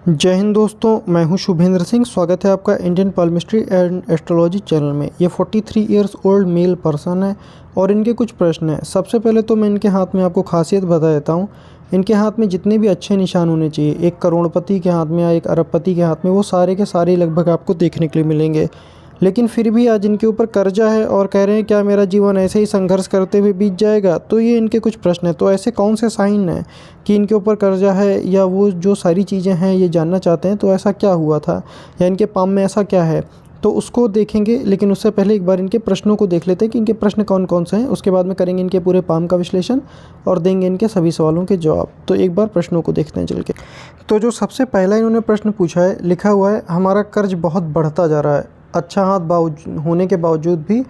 जय हिंद दोस्तों, मैं हूं शुभेंद्र सिंह। स्वागत है आपका इंडियन पाल्मिस्ट्री एंड एस्ट्रोलॉजी चैनल में। ये 43 इयर्स ओल्ड मेल पर्सन है और इनके कुछ प्रश्न हैं। सबसे पहले तो मैं इनके हाथ में आपको खासियत बता देता हूं। इनके हाथ में जितने भी अच्छे निशान होने चाहिए, एक करोड़पति के हाथ में या एक अरबपति के हाथ में, वो सारे के सारे लगभग आपको देखने के लिए मिलेंगे। लेकिन फिर भी आज इनके ऊपर कर्जा है और कह रहे हैं क्या मेरा जीवन ऐसे ही संघर्ष करते हुए बीत जाएगा। तो ये इनके कुछ प्रश्न हैं। तो ऐसे कौन से साइन हैं कि इनके ऊपर कर्जा है या वो जो सारी चीज़ें हैं ये जानना चाहते हैं। तो ऐसा क्या हुआ था या इनके पाम में ऐसा क्या है, तो उसको देखेंगे। लेकिन उससे पहले एक बार इनके प्रश्नों को देख लेते हैं कि इनके प्रश्न कौन कौन से हैं। उसके बाद में करेंगे इनके पूरे पाम का विश्लेषण और देंगे इनके सभी सवालों के जवाब। तो एक बार प्रश्नों को देखते हैं चल के। तो जो सबसे पहला इन्होंने प्रश्न पूछा है, लिखा हुआ है हमारा कर्ज बहुत बढ़ता जा रहा है, अच्छा हाथ होने के बावजूद भी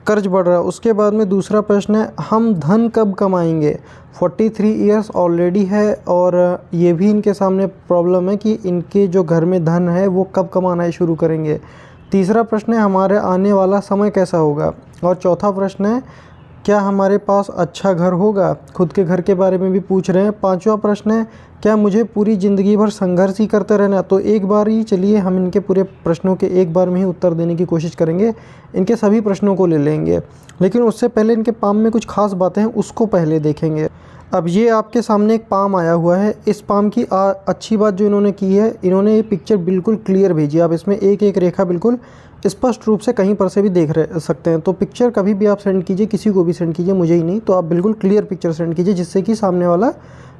कर्ज बढ़ रहा है। उसके बाद में दूसरा प्रश्न है हम धन कब कमाएंगे। 43 इयर्स ऑलरेडी है और ये भी इनके सामने प्रॉब्लम है कि इनके जो घर में धन है वो कब कमाना शुरू करेंगे। तीसरा प्रश्न है हमारे आने वाला समय कैसा होगा। और चौथा प्रश्न है क्या हमारे पास अच्छा घर होगा। खुद के घर के बारे में भी पूछ रहे हैं। पांचवा प्रश्न है क्या मुझे पूरी ज़िंदगी भर संघर्ष ही करते रहना। तो एक बार ही चलिए हम इनके पूरे प्रश्नों के एक बार में ही उत्तर देने की कोशिश करेंगे। इनके सभी प्रश्नों को ले लेंगे, लेकिन उससे पहले इनके पाम में कुछ खास बातें हैं उसको पहले देखेंगे। अब ये आपके सामने एक पाम आया हुआ है। इस पाम की अच्छी बात जो इन्होंने की है, इन्होंने ये पिक्चर बिल्कुल क्लियर भेजी। आप इसमें एक एक रेखा बिल्कुल स्पष्ट रूप से कहीं पर से भी देख सकते हैं। तो पिक्चर कभी भी आप सेंड कीजिए, किसी को भी सेंड कीजिए, मुझे ही नहीं, तो आप बिल्कुल क्लियर पिक्चर सेंड कीजिए जिससे कि सामने वाला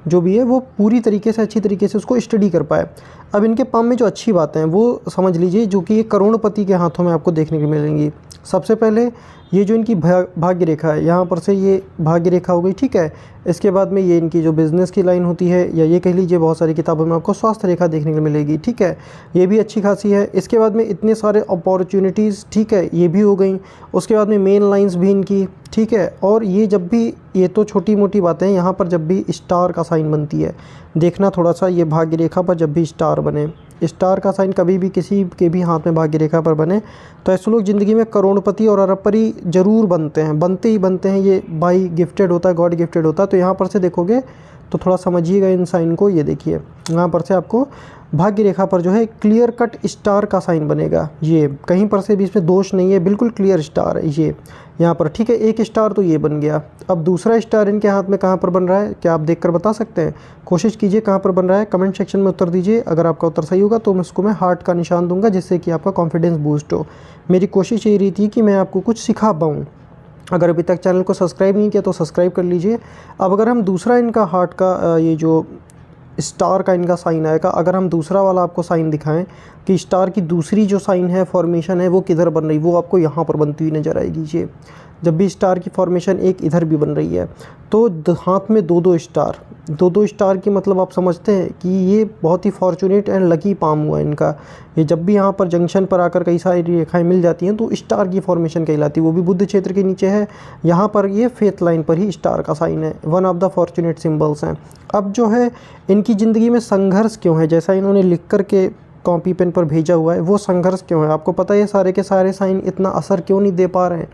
जो भी है वो पूरी तरीके से अच्छी तरीके से उसको स्टडी कर पाए। अब इनके पाम में जो अच्छी बातें हैं वो समझ लीजिए, जो कि एक करोड़पति के हाथों में आपको देखने को मिलेंगी। सबसे पहले ये जो इनकी भाग्य रेखा है, यहाँ पर से ये भाग्य रेखा हो गई, ठीक है। इसके बाद में ये इनकी जो बिज़नेस की लाइन होती है, या ये कह लीजिए बहुत सारी किताबों में आपको स्वास्थ्य रेखा देखने को मिलेगी, ठीक है। ये भी अच्छी खासी है। इसके बाद में इतने सारे अपॉर्चुनिटीज़, ठीक है, ये भी हो गई। उसके बाद में मेन लाइंस भी इनकी, ठीक है। और ये जब भी, ये तो छोटी मोटी बातें हैं, यहाँ पर जब भी स्टार का साइन बनती है, देखना थोड़ा सा, ये भाग्य रेखा पर जब भी स्टार बने, स्टार का साइन कभी भी किसी के भी हाथ में भाग्य रेखा पर बने, तो ऐसे लोग ज़िंदगी में करोड़पति और अरबपति ज़रूर बनते हैं, बनते ही बनते हैं। ये बाई गिफ्टेड होता है, गॉड गिफ्टेड होता है। तो यहाँ पर से देखोगे तो थोड़ा समझिएगा इन साइन को। ये देखिए यहाँ पर से आपको भाग्य रेखा पर जो है क्लियर कट स्टार का साइन बनेगा। ये कहीं पर से भी इसमें दोष नहीं है, बिल्कुल क्लियर स्टार है ये यहाँ पर, ठीक है। एक स्टार तो ये बन गया। अब दूसरा स्टार इनके हाथ में कहाँ पर बन रहा है, क्या आप देखकर बता सकते हैं? कोशिश कीजिए कहाँ पर बन रहा है, कमेंट सेक्शन में उत्तर दीजिए। अगर आपका उत्तर सही होगा तो मैं हार्ट का निशान दूंगा, जिससे कि आपका कॉन्फिडेंस बूस्ट हो। मेरी कोशिश ये रही थी कि मैं आपको कुछ सिखा पाऊँ। अगर अभी तक चैनल को सब्सक्राइब नहीं किया तो सब्सक्राइब कर लीजिए। अब अगर हम दूसरा इनका हार्ट का ये जो स्टार का इनका साइन आएगा, अगर हम दूसरा वाला आपको साइन दिखाएं कि स्टार की दूसरी जो साइन है, फॉर्मेशन है, वो किधर बन रही, वो आपको यहाँ पर बनती हुई नज़र आएगी। ये जब भी स्टार की फॉर्मेशन एक इधर भी बन रही है, तो हाथ में दो दो स्टार की मतलब आप समझते हैं कि ये बहुत ही फॉर्चुनेट एंड लकी पाम हुआ इनका। ये जब भी यहाँ पर जंक्शन पर आकर कई सारी रेखाएं मिल जाती हैं तो स्टार की फॉर्मेशन कहलाती है। वो भी बुध क्षेत्र के नीचे है। यहाँ पर ये फेथ लाइन पर ही स्टार का साइन है। One of the fortunate symbols हैं। अब जो है इनकी ज़िंदगी में संघर्ष क्यों है, जैसा इन्होंने लिख कर के कॉपी पेन पर भेजा हुआ है, वो संघर्ष क्यों है। आपको पता है सारे के सारे साइन इतना असर क्यों नहीं दे पा रहे हैं।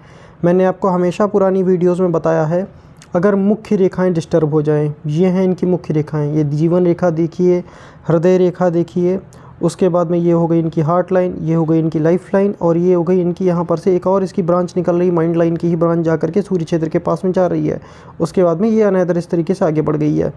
मैंने आपको हमेशा पुरानी वीडियोस में बताया है, अगर मुख्य रेखाएं डिस्टर्ब हो जाएं, ये हैं इनकी मुख्य रेखाएं। ये जीवन रेखा देखिए, हृदय रेखा देखिए, उसके बाद में ये हो गई इनकी हार्ट लाइन, ये हो गई इनकी लाइफ लाइन, और ये हो गई इनकी यहाँ पर से एक और इसकी ब्रांच निकल रही, माइंड लाइन की ही ब्रांच जा करके सूर्य क्षेत्र के पास में जा रही है। उसके बाद में ये अनदर इस तरीके से आगे बढ़ गई है।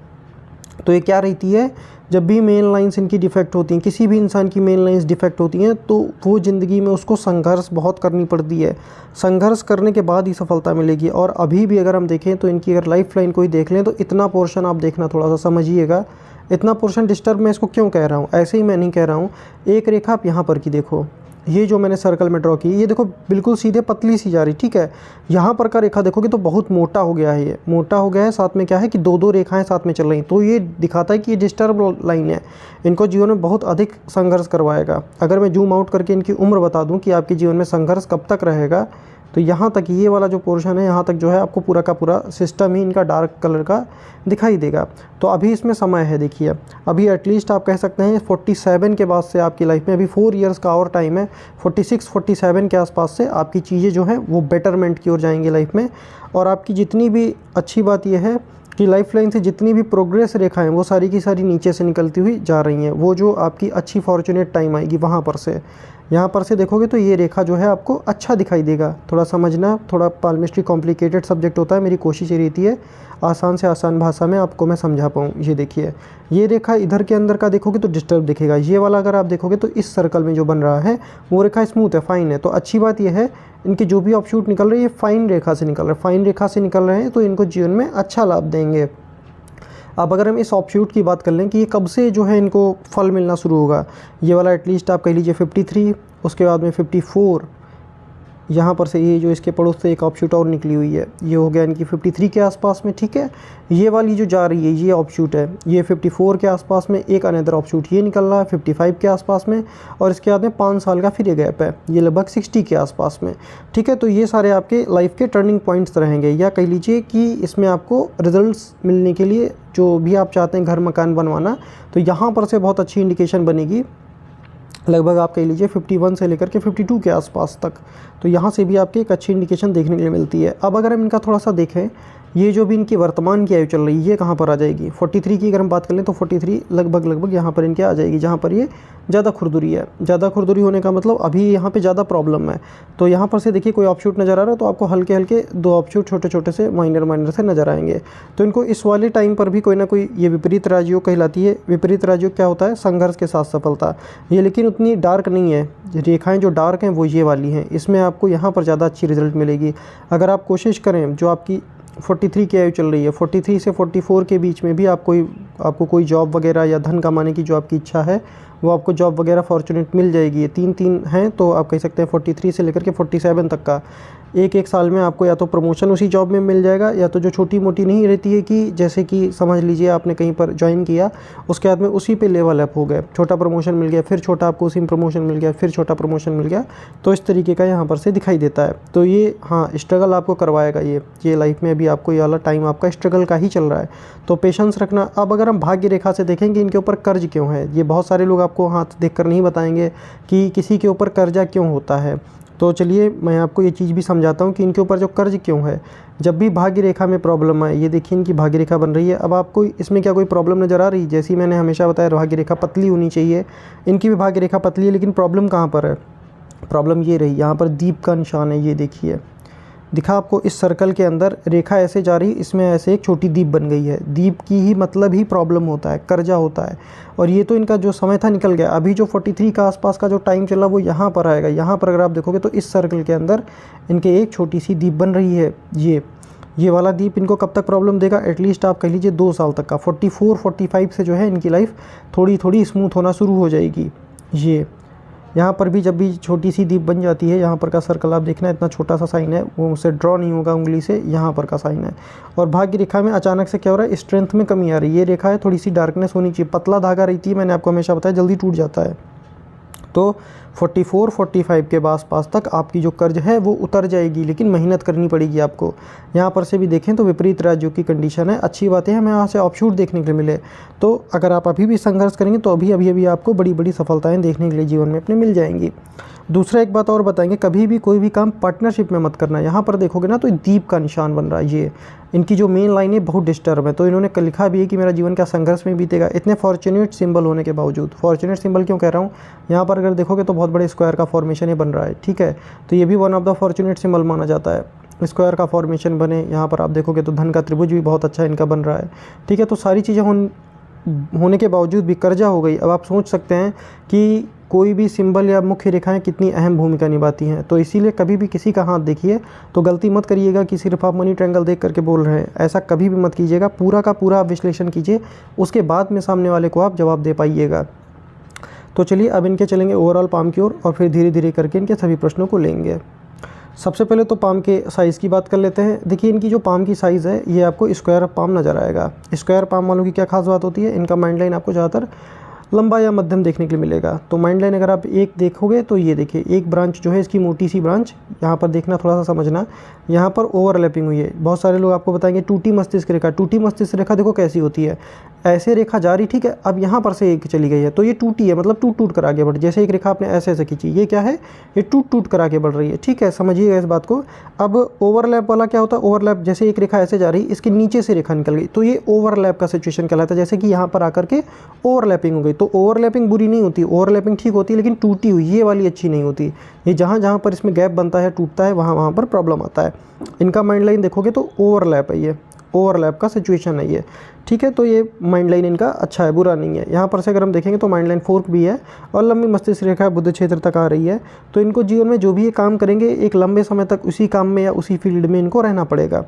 तो ये क्या रहती है, जब भी मेन लाइंस इनकी डिफेक्ट होती हैं, किसी भी इंसान की मेन लाइंस डिफेक्ट होती हैं, तो वो ज़िंदगी में उसको संघर्ष बहुत करनी पड़ती है। संघर्ष करने के बाद ही सफलता मिलेगी। और अभी भी अगर हम देखें तो इनकी अगर लाइफ लाइन कोई देख लें तो इतना पोर्शन आप देखना, थोड़ा सा समझिएगा। इतना पोर्शन डिस्टर्ब मैं इसको क्यों कह रहा हूँ, ऐसे ही मैं नहीं कह रहा हूँ। एक रेखा आप यहाँ पर की देखो, ये जो मैंने सर्कल में ड्रॉ की, ये देखो बिल्कुल सीधे पतली सी जा रही, ठीक है। यहाँ पर का रेखा देखोगे तो बहुत मोटा हो गया है, ये मोटा हो गया है। साथ में क्या है कि दो दो रेखाएं साथ में चल रही, तो ये दिखाता है कि ये डिस्टर्ब लाइन है, इनको जीवन में बहुत अधिक संघर्ष करवाएगा। अगर मैं जूम आउट करके इनकी उम्र बता दूँ कि आपके जीवन में संघर्ष कब तक रहेगा, तो यहाँ तक ये वाला जो पोर्शन है, यहाँ तक जो है आपको पूरा का पूरा सिस्टम ही इनका डार्क कलर का दिखाई देगा। तो अभी इसमें समय है, देखिए अभी एटलीस्ट आप कह सकते हैं 47 के बाद से आपकी लाइफ में अभी 4 इयर्स का और टाइम है। 46-47 के आसपास से आपकी चीज़ें जो हैं वो बेटरमेंट की ओर जाएंगी लाइफ में। और आपकी जितनी भी अच्छी बात यह है कि लाइफ लाइन से जितनी भी प्रोग्रेस रेखाएं वो सारी की सारी नीचे से निकलती हुई जा रही हैं। वो जो आपकी अच्छी फॉर्चुनेट टाइम आएगी वहाँ पर से, यहाँ पर से देखोगे तो ये रेखा जो है आपको अच्छा दिखाई देगा। थोड़ा समझना, थोड़ा पाल्मिस्ट्री कॉम्प्लिकेटेड सब्जेक्ट होता है, मेरी कोशिश ये रहती है आसान से आसान भाषा में आपको मैं समझा पाऊँ। ये देखिए, ये रेखा इधर के अंदर का देखोगे तो डिस्टर्ब दिखेगा। ये वाला अगर आप देखोगे तो इस सर्कल में जो बन रहा है वो रेखा स्मूथ है, फाइन है। तो अच्छी बात यह है इनके जो भी ऑफशूट निकल रहे हैं ये फाइन रेखा से निकल रहे हैं, फाइन रेखा से निकल रहे हैं, तो इनको जीवन में अच्छा लाभ देंगे। अब अगर हम इस ऑफशूट की बात कर लें कि ये कब से जो है इनको फल मिलना शुरू होगा, ये वाला एटलीस्ट आप कह लीजिए 53, उसके बाद में 54, यहाँ पर से ये जो इसके पड़ोस से एक ऑफशूट और निकली हुई है, ये हो गया इनकी 53 के आसपास में, ठीक है। ये वाली जो जा रही है ये ऑफशूट है, ये 54 के आसपास में एक अनदर ऑफशूट ये निकल रहा है 55 के आसपास में, और इसके बाद में 5 साल का फिर ये गैप है, ये लगभग 60 के आसपास में, ठीक है। तो ये सारे आपके लाइफ के टर्निंग पॉइंट्स रहेंगे, या कह लीजिए कि इसमें आपको रिजल्ट्स मिलने के लिए जो भी आप चाहते हैं घर मकान बनवाना, तो यहाँ पर से बहुत अच्छी इंडिकेशन बनेगी। लगभग आप कह लीजिए 51 से लेकर के 52 के आसपास तक, तो यहाँ से भी आपकी एक अच्छी इंडिकेशन देखने के लिए मिलती है। अब अगर हम इनका थोड़ा सा देखें, ये जो भी इनकी वर्तमान की आयु चल रही है ये कहाँ पर आ जाएगी, 43 की अगर हम बात कर लें तो 43 लगभग यहाँ पर इनके आ जाएगी, जहाँ पर ये ज़्यादा खुरदुरी है। ज़्यादा खुरदुरी होने का मतलब अभी यहाँ पे ज़्यादा प्रॉब्लम है। तो यहाँ पर से देखिए कोई ऑफशूट नज़र आ रहा है तो आपको हल्के हल्के 2 ऑफशूट छोटे छोटे से माइनर से नज़र आएंगे। तो इनको इस वाले टाइम पर भी कोई ना कोई ये विपरीत राजयोग कहलाती है। विपरीत राजयोग क्या होता है, संघर्ष के साथ सफलता। ये लेकिन उतनी डार्क नहीं है, रेखाएँ जो डार्क हैं वो ये वाली हैं, इसमें आपको यहाँ पर ज़्यादा अच्छी रिजल्ट मिलेगी। अगर आप कोशिश करें, जो आपकी 43 की आयु चल रही है, 43 से 44 के बीच में भी आपको कोई जॉब वगैरह या धन कमाने की जो आपकी इच्छा है वो आपको जॉब वगैरह फॉर्चुनेट मिल जाएगी। ये 3 हैं, तो आप कह सकते हैं 43 से लेकर के 47 तक का एक साल में आपको या तो प्रमोशन उसी जॉब में मिल जाएगा, या तो जो छोटी मोटी नहीं रहती है कि जैसे कि समझ लीजिए आपने कहीं पर ज्वाइन किया, उसके बाद में उसी पे लेवल अप हो गए, छोटा प्रमोशन मिल गया, फिर छोटा आपको उसी में प्रमोशन मिल गया, फिर छोटा प्रमोशन मिल गया, तो इस तरीके का यहाँ पर से दिखाई देता है। तो ये हाँ स्ट्रगल आपको करवाएगा, ये लाइफ में अभी आपको ये वाला टाइम आपका स्ट्रगल का ही चल रहा है, तो पेशेंस रखना। अब अगर हम भाग्य रेखा से देखेंगे इनके ऊपर कर्ज क्यों है, ये बहुत सारे लोग आपको हाथ देख कर नहीं बताएंगे कि किसी के ऊपर कर्जा क्यों होता है। तो चलिए मैं आपको ये चीज़ भी समझाता हूँ कि इनके ऊपर जो कर्ज क्यों है। जब भी भाग्य रेखा में प्रॉब्लम आए, ये देखिए इनकी भाग्य रेखा बन रही है, अब आपको इसमें क्या कोई प्रॉब्लम नज़र आ रही है? जैसी मैंने हमेशा बताया भाग्य रेखा पतली होनी चाहिए, इनकी भी भाग्य रेखा पतली है, लेकिन प्रॉब्लम कहाँ पर है? प्रॉब्लम ये रही, यहाँ पर दीप का निशान है, ये देखिए दिखा आपको, इस सर्कल के अंदर रेखा ऐसे जा रही, इसमें ऐसे एक छोटी दीप बन गई है। दीप की ही मतलब ही प्रॉब्लम होता है, कर्जा होता है। और ये तो इनका जो समय था निकल गया। अभी जो 43 का आसपास का जो टाइम चला वो यहाँ पर आएगा। यहाँ पर अगर आप देखोगे तो इस सर्कल के अंदर इनके एक छोटी सी दीप बन रही है। ये वाला दीप इनको कब तक प्रॉब्लम देगा? एटलीस्ट आप कह लीजिए 2 साल तक का। 44-45 से जो है इनकी लाइफ थोड़ी थोड़ी स्मूथ होना शुरू हो जाएगी। ये यहाँ पर भी जब भी छोटी सी दीप बन जाती है, यहाँ पर का सर्कल आप देखना इतना छोटा सा साइन है, वो मुझसे ड्रॉ नहीं होगा उंगली से, यहाँ पर का साइन है। और भाग्य रेखा में अचानक से क्या हो रहा है, स्ट्रेंथ में कमी आ रही है। ये रेखा है थोड़ी सी डार्कनेस होनी चाहिए, पतला धागा रहती है, मैंने आपको हमेशा बताया जल्दी टूट जाता है। तो 44-45 के आसपास तक आपकी जो कर्ज है वो उतर जाएगी, लेकिन मेहनत करनी पड़ेगी आपको। यहाँ पर से भी देखें तो विपरीत राज्यों की कंडीशन है। अच्छी बात है हमें यहाँ से ऑफशूट देखने के लिए मिले, तो अगर आप अभी भी संघर्ष करेंगे तो अभी आपको बड़ी बड़ी सफलताएं देखने के लिए जीवन में अपने मिल जाएंगी। दूसरा एक बात और बताएंगे, कभी भी कोई भी काम पार्टनरशिप में मत करना। यहाँ पर देखोगे ना तो दीप का निशान बन रहा है। ये इनकी जो मेन लाइन है बहुत डिस्टर्ब है, तो इन्होंने लिखा भी है कि मेरा जीवन क्या संघर्ष में बीतेगा, इतने फॉर्चुनेट सिंबल होने के बावजूद। फॉर्चुनेट सिंबल क्यों कह रहा हूँ, यहाँ पर अगर देखोगे तो बहुत बड़े स्क्वायर का फॉर्मेशन ही बन रहा है, ठीक है। तो ये भी one of the fortunate symbol माना जाता है, स्क्वायर का फॉर्मेशन बने। यहाँ पर आप देखोगे तो धन का त्रिभुज भी बहुत अच्छा इनका बन रहा है, ठीक है। तो सारी चीज़ें होने के बावजूद भी कर्जा हो गई। अब आप सोच सकते हैं कि कोई भी सिंबल या मुख्य रेखाएं कितनी अहम भूमिका निभाती हैं। तो इसीलिए कभी भी किसी का हाथ देखिए तो गलती मत करिएगा कि सिर्फ आप मनी ट्रायंगल देख करके बोल रहे हैं, ऐसा कभी भी मत कीजिएगा। पूरा का पूरा आप विश्लेषण कीजिए, उसके बाद में सामने वाले को आप जवाब दे पाइएगा। तो चलिए अब इनके चलेंगे ओवरऑल पाम की ओर, और फिर धीरे धीरे करके इनके सभी प्रश्नों को लेंगे। सबसे पहले तो पाम के साइज़ की बात कर लेते हैं। देखिए इनकी जो पाम की साइज़ है ये आपको स्क्वायर पाम नज़र आएगा। स्क्वायर पाम वालों की क्या खास बात होती है, इनका माइंड लाइन आपको ज़्यादातर लंबा या मध्यम देखने के लिए मिलेगा। तो माइंड लाइन अगर आप एक देखोगे तो ये देखिए एक ब्रांच जो है इसकी मोटी सी ब्रांच, यहाँ पर देखना थोड़ा सा समझना, यहाँ पर ओवरलैपिंग हुई है। बहुत सारे लोग आपको बताएंगे टूटी मस्तिष्क रेखा। टूटी मस्तिष्क रेखा देखो कैसी होती है, ऐसे रेखा जा रही, ठीक है, अब यहाँ पर से एक चली गई है तो ये टूटी है, मतलब टूट टूट कर आगे बढ़, जैसे एक रेखा आपने ऐसे ऐसे खींची, ये क्या है, ये टूट टूट कर आगे बढ़ रही है, ठीक है, समझिएगा इस बात को। अब ओवरलैप वाला क्या होता है, ओवरलैप जैसे एक रेखा ऐसे जा रही, इसके नीचे से रेखा निकल गई तो ये ओवरलैप का सिचुएशन कहलाता है। जैसे कि यहाँ पर आकर के ओवरलैपिंग हो गई, तो ओवरलैपिंग बुरी नहीं होती, ओवरलैपिंग ठीक होती है, लेकिन टूटी हुई ये वाली अच्छी नहीं होती। ये जहाँ जहाँ पर इसमें गैप बनता है, टूटता है, वहाँ वहाँ पर प्रॉब्लम आता है। इनका माइंड लाइन देखोगे तो ओवरलैप है, ये ओवरलैप का सिचुएशन है ये, ठीक है। तो ये माइंड लाइन इनका अच्छा है, बुरा नहीं है। यहाँ पर से अगर हम देखेंगे तो माइंड लाइन फोर्क भी है और लंबी मस्तिष्क रेखा बुध क्षेत्र तक आ रही है। तो इनको जीवन में जो भी ये काम करेंगे, एक लंबे समय तक उसी काम में या उसी फील्ड में इनको रहना पड़ेगा।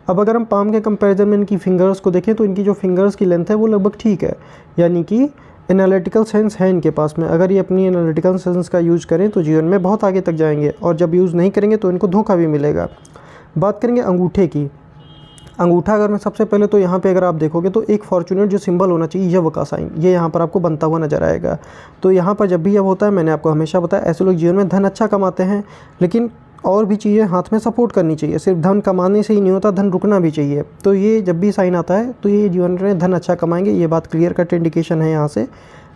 अब अगर हम पाम के कंपैरिजन में इनकी फिंगर्स को देखें तो इनकी जो फिंगर्स की लेंथ है वो लगभग ठीक है, यानी कि एनालिटिकल सेंस है इनके पास में। अगर ये अपनी एनालिटिकल सेंस का यूज़ करें तो जीवन में बहुत आगे तक जाएंगे, और जब यूज़ नहीं करेंगे तो इनको धोखा भी मिलेगा। बात करेंगे अंगूठे की। अंगूठा अगर मैं सबसे पहले तो यहाँ पे अगर आप देखोगे तो एक फॉर्चूनेट जो सिंबल होना चाहिए, यव का साइन, ये यहाँ पर आपको बनता हुआ नजर आएगा। तो यहाँ पर जब भी यव होता है, मैंने आपको हमेशा बताया, ऐसे लोग जीवन में धन अच्छा कमाते हैं, लेकिन और भी चीज़ें हाथ में सपोर्ट करनी चाहिए। सिर्फ धन कमाने से ही नहीं होता, धन रुकना भी चाहिए। तो ये जब भी साइन आता है तो ये जीवन में धन अच्छा कमाएंगे, ये बात क्लियर कट इंडिकेशन है यहाँ से।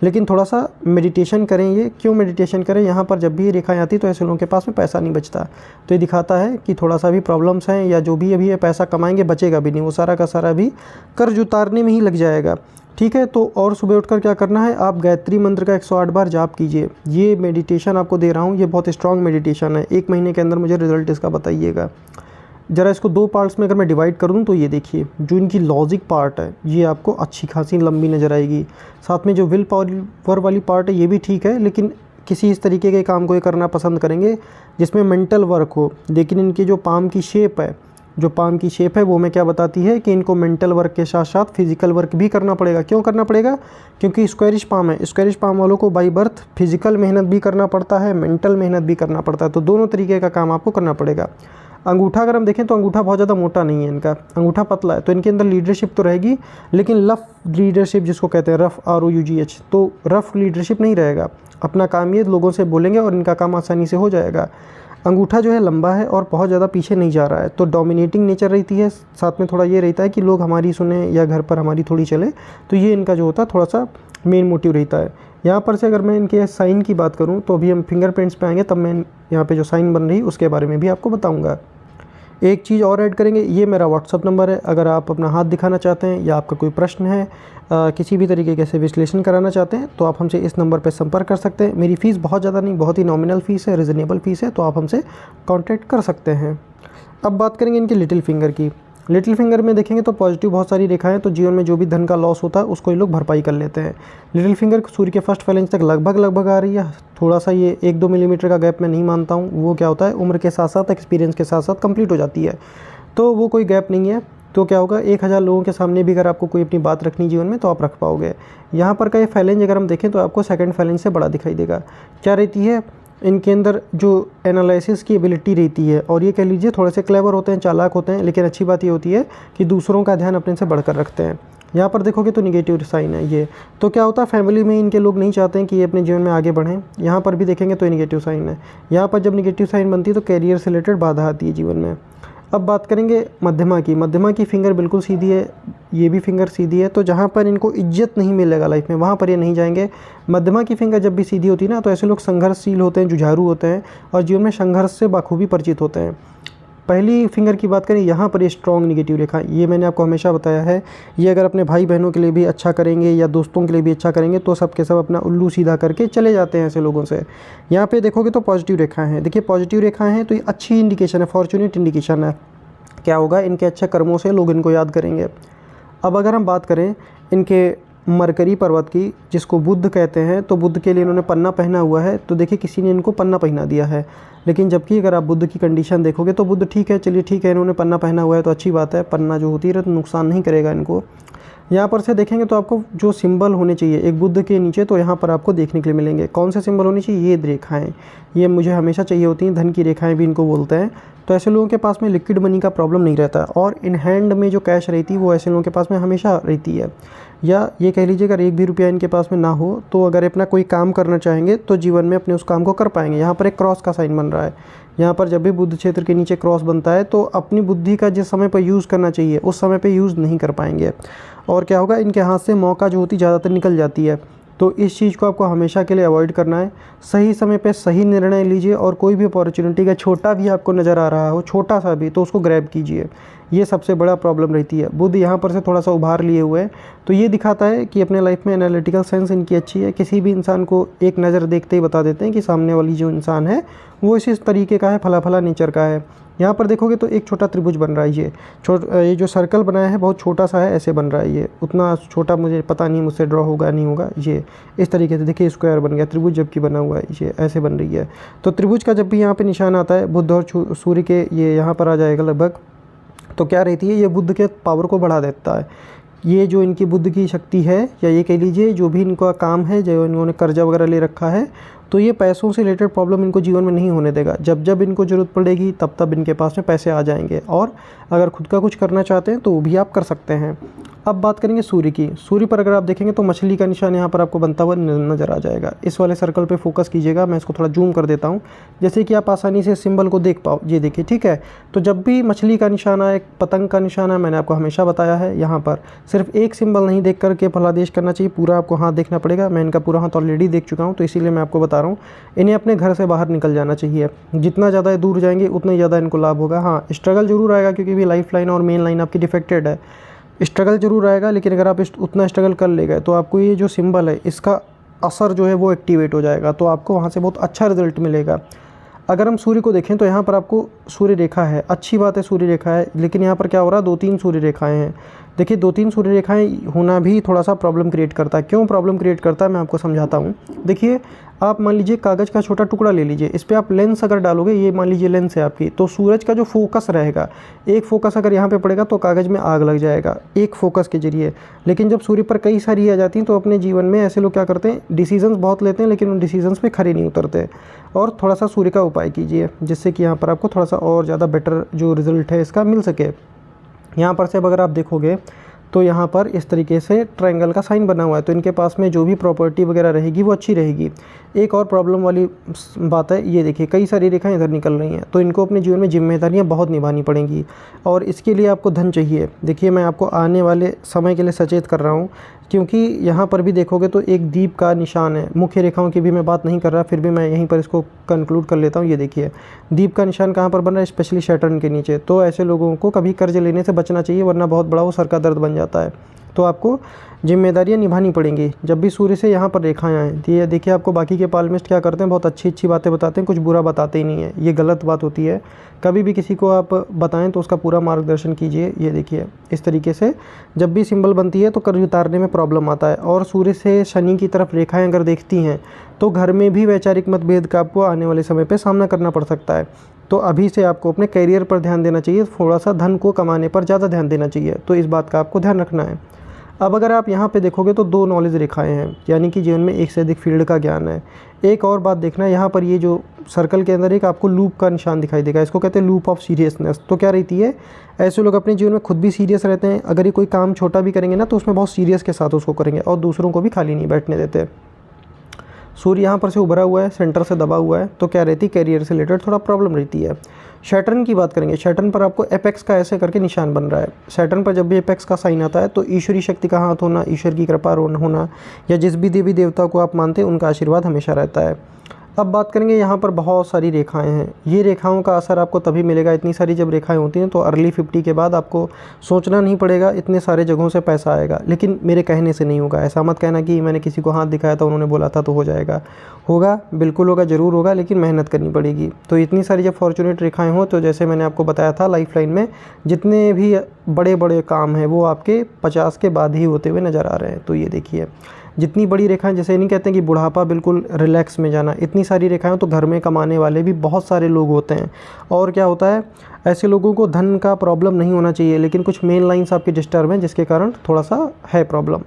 लेकिन थोड़ा सा मेडिटेशन करें। ये क्यों मेडिटेशन करें, यहाँ पर जब भी रेखाएं आती तो ऐसे लोगों के पास में पैसा नहीं बचता। तो ये दिखाता है कि थोड़ा सा भी प्रॉब्लम्स हैं, या जो भी अभी ये पैसा कमाएंगे बचेगा भी नहीं, वो सारा का सारा भी कर्ज उतारने में ही लग जाएगा, ठीक है। तो और सुबह उठकर क्या करना है, आप गायत्री मंत्र का 108 बार जाप कीजिए। ये मेडिटेशन आपको दे रहा हूँ, ये बहुत स्ट्रॉन्ग मेडिटेशन है। 1 महीने के अंदर मुझे रिजल्ट इसका बताइएगा। ज़रा इसको 2 पार्ट्स में अगर मैं डिवाइड कर दूँ तो ये देखिए, जो इनकी लॉजिक पार्ट है ये आपको अच्छी खासी लंबी नज़र आएगी। साथ में जो विल पावर वाली पार्ट है ये भी ठीक है, लेकिन किसी इस तरीके के काम को ये करना पसंद करेंगे जिसमें मेंटल वर्क हो। लेकिन इनकी जो पाम की शेप है, जो पाम की शेप है वो हमें क्या बताती है कि इनको मेंटल वर्क के साथ साथ फिजिकल वर्क भी करना पड़ेगा। क्यों करना पड़ेगा, क्योंकि स्क्वायरिश पाम है। स्क्वायरिश पाम वालों को बाई बर्थ फिजिकल मेहनत भी करना पड़ता है, मेंटल मेहनत भी करना पड़ता है। तो दोनों तरीके का काम आपको करना पड़ेगा। अंगूठा अगर हम देखें तो अंगूठा बहुत ज़्यादा मोटा नहीं है इनका, अंगूठा पतला है। तो इनके अंदर लीडरशिप तो रहेगी, लेकिन लफ लीडरशिप जिसको कहते हैं, रफ ROUGH, तो रफ लीडरशिप नहीं रहेगा। अपना काम ये लोगों से बोलेंगे और इनका काम आसानी से हो जाएगा। अंगूठा जो है लंबा है और बहुत ज़्यादा पीछे नहीं जा रहा है, तो डोमिनेटिंग नेचर रहती है। साथ में थोड़ा ये रहता है कि लोग हमारी सुने या घर पर हमारी थोड़ी चले, तो ये इनका जो होता है थोड़ा सा मेन मोटिव रहता है। यहाँ पर से अगर मैं इनके साइन की बात करूँ तो अभी हम फिंगरप्रिंट्स पे आएंगे, तब मैं यहाँ पे जो साइन बन रही उसके बारे में भी आपको बताऊँगा। एक चीज़ और ऐड करेंगे, ये मेरा व्हाट्सअप नंबर है। अगर आप अपना हाथ दिखाना चाहते हैं या आपका कोई प्रश्न है, किसी भी तरीके से विश्लेषण कराना चाहते हैं, तो आप हमसे इस नंबर पर संपर्क कर सकते हैं। मेरी फ़ीस बहुत ज़्यादा नहीं, बहुत ही नॉमिनल फ़ीस है, रिजनेबल फ़ीस है, तो आप हमसे कॉन्टैक्ट कर सकते हैं। अब बात करेंगे इनकी लिटिल फिंगर की। लिटिल फिंगर में देखेंगे तो पॉजिटिव बहुत सारी रेखाएं, तो जीवन में जो भी धन का लॉस होता है उसको ये लोग भरपाई कर लेते हैं। लिटिल फिंगर सूर्य के फर्स्ट फैलेंज तक लगभग आ रही है। थोड़ा सा ये 1-2 मिलीमीटर का गैप मैं नहीं मानता हूँ, वो क्या होता है उम्र के साथ साथ, एक्सपीरियंस के साथ साथ कंप्लीट हो जाती है, तो वो कोई गैप नहीं है। तो क्या होगा, 1000 लोगों के सामने भी अगर आपको कोई अपनी बात रखनी जीवन में तो आप रख पाओगे। यहाँ पर का ये फैलेंज अगर हम देखें तो आपको सेकंड फैलेंज से बड़ा दिखाई देगा। क्या रहती है, इनके अंदर जो एनालिसिस की एबिलिटी रहती है, और ये कह लीजिए थोड़े से क्लेवर होते हैं, चालाक होते हैं, लेकिन अच्छी बात ये होती है कि दूसरों का ध्यान अपने से बढ़कर रखते हैं। यहाँ पर देखोगे तो निगेटिव साइन है ये। तो क्या होता है, फैमिली में इनके लोग नहीं चाहते हैं कि ये अपने जीवन में आगे बढ़ें। यहाँ पर भी देखेंगे तो निगेटिव साइन है। यहाँ पर जब निगेटिव साइन बनती है तो कैरियर से रिलेटेड बाधा आती है जीवन में। अब बात करेंगे मध्यमा की। मध्यमा की फिंगर बिल्कुल सीधी है, ये भी फिंगर सीधी है, तो जहाँ पर इनको इज्जत नहीं मिलेगा लाइफ में वहाँ पर ये नहीं जाएंगे। मध्यमा की फिंगर जब भी सीधी होती है ना, तो ऐसे लोग संघर्षशील होते हैं, जुझारू होते हैं और जीवन में संघर्ष से बाखूबी परिचित होते हैं। पहली फिंगर की बात करें, यहाँ पर ये स्ट्रॉन्ग निगेटिव रेखा, ये मैंने आपको हमेशा बताया है, ये अगर अपने भाई बहनों के लिए भी अच्छा करेंगे या दोस्तों के लिए भी अच्छा करेंगे तो सब के सब अपना उल्लू सीधा करके चले जाते हैं ऐसे लोगों से। यहाँ पे देखोगे तो पॉजिटिव रेखाएं हैं। देखिए पॉजिटिव रेखाएं हैं तो ये अच्छी इंडिकेशन है, फॉर्चुनेट इंडिकेशन है। क्या होगा, इनके अच्छे कर्मों से लोग इनको याद करेंगे। अब अगर हम बात करें इनके मरकरी पर्वत की, जिसको बुद्ध कहते हैं, तो बुद्ध के लिए इन्होंने पन्ना पहना हुआ है। तो देखिए किसी ने इनको पन्ना पहना दिया है, लेकिन जबकि अगर आप बुद्ध की कंडीशन देखोगे तो बुद्ध ठीक है, चलिए ठीक है, इन्होंने पन्ना पहना हुआ है तो अच्छी बात है। पन्ना जो होती है तो नुकसान नहीं करेगा इनको। यहाँ पर से देखेंगे तो आपको जो सिंबल होने चाहिए एक बुद्ध के नीचे, तो यहाँ पर आपको देखने के लिए मिलेंगे। कौन से सिंबल होने चाहिए, ये रेखाएं, ये मुझे हमेशा चाहिए होती हैं, धन की रेखाएं भी इनको बोलते हैं। तो ऐसे लोगों के पास में लिक्विड मनी का प्रॉब्लम नहीं रहता, और इन हैंड में जो कैश रहती है वो ऐसे लोगों के पास में हमेशा रहती है। या ये कह लीजिए अगर एक भी रुपया इनके पास में ना हो तो अगर अपना कोई काम करना चाहेंगे तो जीवन में अपने उस काम को कर पाएंगे। यहाँ पर एक क्रॉस का साइन बन रहा है। यहाँ पर जब भी बुध क्षेत्र के नीचे क्रॉस बनता है तो अपनी बुद्धि का जिस समय पर यूज़ करना चाहिए उस समय पर यूज़ नहीं कर पाएंगे। और क्या होगा, इनके हाथ से मौका जो होती ज़्यादातर निकल जाती है। तो इस चीज़ को आपको हमेशा के लिए अवॉइड करना है। सही समय पे सही निर्णय लीजिए और कोई भी अपॉर्चुनिटी का छोटा भी आपको नज़र आ रहा हो, छोटा सा भी, तो उसको ग्रैब कीजिए। ये सबसे बड़ा प्रॉब्लम रहती है। बुध यहाँ पर से थोड़ा सा उभार लिए हुए है, तो ये दिखाता है कि अपने लाइफ में एनालिटिकल सेंस इनकी अच्छी है। किसी भी इंसान को एक नज़र देखते ही बता देते हैं कि सामने वाली जो इंसान है वो इस तरीके का है, फला फला नेचर का है। यहाँ पर देखोगे तो एक छोटा त्रिभुज बन रहा है। ये जो सर्कल बनाया है बहुत छोटा सा है, ऐसे बन रहा है। ये उतना छोटा मुझे पता नहीं, मुझसे ड्रॉ होगा नहीं होगा। ये इस तरीके से देखिए स्क्वायर बन गया, त्रिभुज जबकि बना हुआ है ये ऐसे बन रही है। तो त्रिभुज का जब भी यहाँ पे निशान आता है बुध और सूर्य के, ये यहाँ पर आ जाएगा लगभग, तो क्या रहती है, ये बुध के पावर को बढ़ा देता है। ये जो इनकी बुद्ध की शक्ति है, या ये कह लीजिए जो भी इनका काम है, जो इन्होंने कर्जा वगैरह ले रखा है, तो ये पैसों से रिलेटेड प्रॉब्लम इनको जीवन में नहीं होने देगा। जब जब इनको ज़रूरत पड़ेगी तब तब इनके पास में पैसे आ जाएंगे। और अगर खुद का कुछ करना चाहते हैं तो वो भी आप कर सकते हैं। अब बात करेंगे सूर्य की। सूर्य पर अगर आप देखेंगे तो मछली का निशान यहाँ पर आपको बनता हुआ नज़र आ जाएगा। इस वाले सर्कल पे फोकस कीजिएगा, मैं इसको थोड़ा जूम कर देता हूँ जैसे कि आप आसानी से सिंबल को देख पाओ। ये देखिए, ठीक है। तो जब भी मछली का निशान आए, पतंग का निशान आए, मैंने आपको हमेशा बताया है, यहाँ पर सिर्फ एक सिंबल नहीं देख करके फलादेश करना चाहिए, पूरा आपको हाथ देखना पड़ेगा। मैं इनका पूरा हाथ ऑलरेडी देख चुका हूँ, तो इसीलिए मैं आपको बता रहा हूँ। इन्हें अपने घर से बाहर निकल जाना चाहिए। जितना ज़्यादा दूर जाएंगे उतना ही ज़्यादा इनको लाभ होगा। हाँ, स्ट्रगल जरूर आएगा क्योंकि भी लाइफ लाइन और मेन लाइन आपकी डिफेक्टेड है। स्ट्रगल जरूर आएगा, लेकिन अगर आप उतना स्ट्रगल कर ले गए तो आपको ये जो सिंबल है इसका असर जो है वो एक्टिवेट हो जाएगा, तो आपको वहाँ से बहुत अच्छा रिजल्ट मिलेगा। अगर हम सूर्य को देखें तो यहाँ पर आपको सूर्य रेखा है, अच्छी बात है सूर्य रेखा है, लेकिन यहाँ पर क्या हो रहा है, 2-3 सूर्य रेखाएं हैं। देखिए 2-3 सूर्य रेखाएं होना भी थोड़ा सा प्रॉब्लम क्रिएट करता है। क्यों प्रॉब्लम क्रिएट करता है मैं आपको समझाता हूँ। देखिए आप मान लीजिए कागज़ का छोटा टुकड़ा ले लीजिए, इस पर आप लेंस अगर डालोगे, ये मान लीजिए लेंस है आपकी, तो सूरज का जो फोकस रहेगा, एक फोकस अगर यहाँ पे पड़ेगा तो कागज़ में आग लग जाएगा एक फोकस के जरिए। लेकिन जब सूर्य पर कई सारी आ जाती हैं तो अपने जीवन में ऐसे लोग क्या करते हैं, डिसीजंस बहुत लेते हैं लेकिन उन डिसीजंस पे खरे नहीं उतरते। और थोड़ा सा सूर्य का उपाय कीजिए जिससे कि यहाँ पर आपको थोड़ा सा और ज़्यादा बेटर जो रिज़ल्ट है इसका मिल सके। यहाँ पर से अब अगर आप देखोगे तो यहाँ पर इस तरीके से ट्रायंगल का साइन बना हुआ है, तो इनके पास में जो भी प्रॉपर्टी वगैरह रहेगी वो अच्छी रहेगी। एक और प्रॉब्लम वाली बात है, ये देखिए कई सारी रेखाएं इधर निकल रही हैं, तो इनको अपने जीवन में जिम्मेदारियां बहुत निभानी पड़ेंगी और इसके लिए आपको धन चाहिए। देखिए मैं आपको आने वाले समय के लिए सचेत कर रहा हूँ, क्योंकि यहाँ पर भी देखोगे तो एक दीप का निशान है। मुख्य रेखाओं की भी मैं बात नहीं कर रहा, फिर भी मैं यहीं पर इसको कंक्लूड कर लेता हूँ। ये देखिए दीप का निशान कहाँ पर बन रहा है, स्पेशली सैटर्न के नीचे। तो ऐसे लोगों को कभी कर्ज लेने से बचना चाहिए, वरना बहुत बड़ा वो सर का दर्द बन जाता है। तो आपको जिम्मेदारियां निभानी पड़ेंगी। जब भी सूर्य से यहाँ पर रेखाएं आएँ, तो ये देखिए आपको बाकी के पालमिस्ट क्या करते हैं, बहुत अच्छी अच्छी बातें बताते हैं, कुछ बुरा बताते ही नहीं है। ये गलत बात होती है। कभी भी किसी को आप बताएं तो उसका पूरा मार्गदर्शन कीजिए। ये देखिए इस तरीके से जब भी सिंबल बनती है तो कर्ज उतारने में प्रॉब्लम आता है। और सूर्य से शनि की तरफ रेखाएं अगर देखती हैं तो घर में भी वैचारिक मतभेद का आपको आने वाले समय पर सामना करना पड़ सकता है। तो अभी से आपको अपने करियर पर ध्यान देना चाहिए, थोड़ा सा धन को कमाने पर ज़्यादा ध्यान देना चाहिए। तो इस बात का आपको ध्यान रखना है। अब अगर आप यहाँ पे देखोगे तो 2 नॉलेज रेखाएं हैं, यानी कि जीवन में एक से अधिक फील्ड का ज्ञान है। एक और बात देखना है, यहाँ पर ये जो सर्कल के अंदर एक आपको लूप का निशान दिखाई देगा, इसको कहते हैं लूप ऑफ सीरियसनेस। तो क्या रहती है, ऐसे लोग अपने जीवन में खुद भी सीरियस रहते हैं। अगर ये कोई काम छोटा भी करेंगे ना तो उसमें बहुत सीरियस के साथ उसको करेंगे और दूसरों को भी खाली नहीं बैठने देते। सूर्य यहाँ पर से उभरा हुआ है, सेंटर से दबा हुआ है, तो क्या रहती है, कैरियर से रिलेटेड थोड़ा प्रॉब्लम रहती है। सैटर्न की बात करेंगे, सैटर्न पर आपको एपेक्स का ऐसे करके निशान बन रहा है। सैटर्न पर जब भी एपेक्स का साइन आता है तो ईश्वरी शक्ति का हाथ होना, ईश्वर की कृपा होना, या जिस भी देवी देवता को आप मानते हैं उनका आशीर्वाद हमेशा रहता है। अब बात करेंगे, यहाँ पर बहुत सारी रेखाएं हैं। ये रेखाओं का असर आपको तभी मिलेगा, इतनी सारी जब रेखाएं होती हैं तो अर्ली 50 के बाद आपको सोचना नहीं पड़ेगा, इतने सारे जगहों से पैसा आएगा। लेकिन मेरे कहने से नहीं होगा, ऐसा मत कहना कि मैंने किसी को हाथ दिखाया था उन्होंने बोला था तो हो जाएगा। होगा, बिल्कुल होगा, ज़रूर होगा, लेकिन मेहनत करनी पड़ेगी। तो इतनी सारी जब फॉर्चुनेट रेखाएँ हों तो जैसे मैंने आपको बताया था, लाइफ लाइन में जितने भी बड़े बड़े काम हैं वो आपके 50 के बाद ही होते हुए नज़र आ रहे हैं। तो ये देखिए जितनी बड़ी रेखाएं, जैसे नहीं कहते हैं कि बुढ़ापा बिल्कुल रिलैक्स में जाना, इतनी सारी रेखाएं तो घर में कमाने वाले भी बहुत सारे लोग होते हैं। और क्या होता है, ऐसे लोगों को धन का प्रॉब्लम नहीं होना चाहिए, लेकिन कुछ मेन लाइंस आपकी डिस्टर्ब हैं जिसके कारण थोड़ा सा है प्रॉब्लम।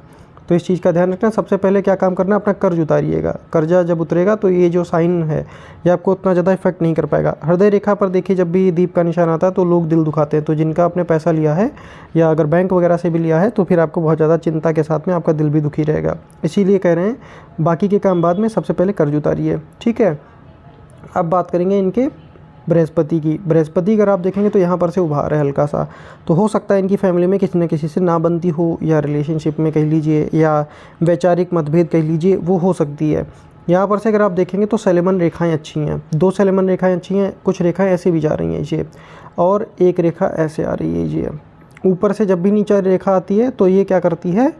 तो इस चीज़ का ध्यान रखना। सबसे पहले क्या काम करना है, अपना कर्ज उतारिएगा। कर्जा जब उतरेगा तो ये जो साइन है ये आपको उतना ज़्यादा इफेक्ट नहीं कर पाएगा। हृदय रेखा पर देखिए जब भी दीप का निशान आता है तो लोग दिल दुखाते हैं। तो जिनका आपने पैसा लिया है या अगर बैंक वगैरह से भी लिया है तो फिर आपको बहुत ज़्यादा चिंता के साथ में आपका दिल भी दुखी रहेगा। इसीलिए कह रहे हैं बाकी के काम बाद में, सबसे पहले कर्ज उतारिए, ठीक है। अब बात करेंगे इनके बृहस्पति की। बृहस्पति अगर आप देखेंगे तो यहाँ पर से उभार है हल्का सा, तो हो सकता है इनकी फैमिली में किसी न किसी से ना बनती हो, या रिलेशनशिप में कह लीजिए, या वैचारिक मतभेद कह लीजिए, वो हो सकती है। यहाँ पर से अगर आप देखेंगे तो सेलेमन रेखाएं अच्छी हैं, 2 सेलेमन रेखाएं अच्छी हैं। कुछ रेखाएं ऐसे भी जा रही हैं ये, और एक रेखा ऐसे आ रही है ये। ऊपर से जब भी नीचे रेखा आती है तो ये क्या करती है,